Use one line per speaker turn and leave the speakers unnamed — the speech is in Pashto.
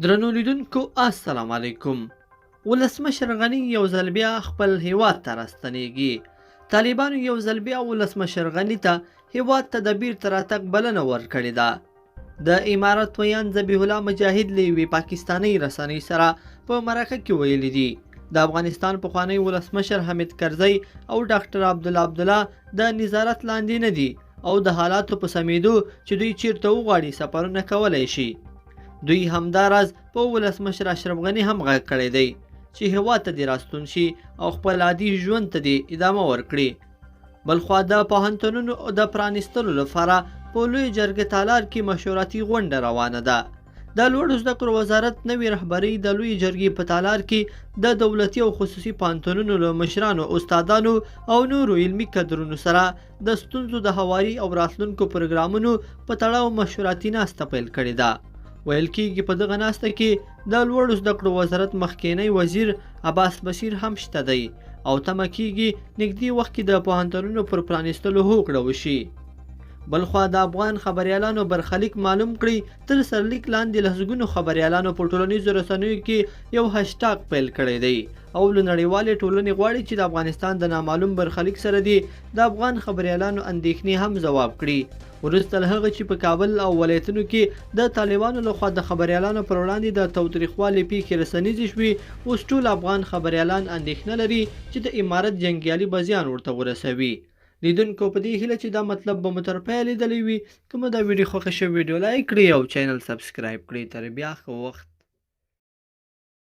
درنو لیدونکو السلام علیکم. ولسمشر غني یو ځل بیا خپل هیواد ته راستنیږي. طالبانو یو ځل بیا ولسمشر غني ته هیواد ته د بیرته راتګ بلنه ورکړې ده. د امارت ویان ذبیح الله مجاهد له یوې پاکستاني رسنۍ سره په مرکه کې ویلي دي د افغانستان پخوانی ولسمشر حامد کرزي او ډاکټر عبدالله د نظارت لاندې نه دي او د حالاتو په سمیدو چې دوی چیرته وغواړي سفرونه کولی شي. دوی همداراز په ولسمشر اشرف غني هم غږ کړی دی چې هیواد ته دې راستون شي او خپل عادي ژوند ته دې ادامه ورکړي. بلخوا د پوهنتونونو د پرانیستلو لپاره په لوی جرګې تالار کې مشورتي غونډه روانه ده. د لوړو زده کړو وزارت نوې رهبري د لوی جرګې په تالار کې د دولتي او خصوصي پوهنتونونو له مشرانو، استادانو او نورو علمي کدرونو سره د ستونزو د هواري او راتلونکو پروګرامونو په تړاو مشورتي ناسته پیل کړې ده. ویل کېږي په دغه ناسته کې د لوړو زده کړو وزارت مخکینی وزیر عباس بشیر هم شته دی او تمه کېږي نږدې وخت کې د پوهنتونونو پر پرانیستلو هوکړه وشي. بلخوا د افغان خبریالانو برخلیک معلوم کړي تر سرلیک لاندې لسګونو خبریالانو په ټولنیزو رسنیو کې یو هشتاګ پیل کړی دی او له نړیوالې ټولنې غواړي چې د افغانستان د نامعلوم برخلیک سره دي د افغان خبریالانو اندېښنې هم ځواب کړي. وروسته له هغه چې په کابل او ولایتونو کې د طالبانو لخوا د خبریالانو پر وړاندې د تاوتریخوالي پیښې رسنیزې شوي، اوس ټول افغان خبریالان اندېښنه لري چې د امارت جنګیالي به زیان ورته ورسوي. لیدونکو په دې هیله چې دا مطلب به مو تر پایه لیدلی وي. که مو دا ویډیو خوښه شوې ویډیو لایک کړئ او چینل سبسکرایب کړئ. تر بیا ښه وخت.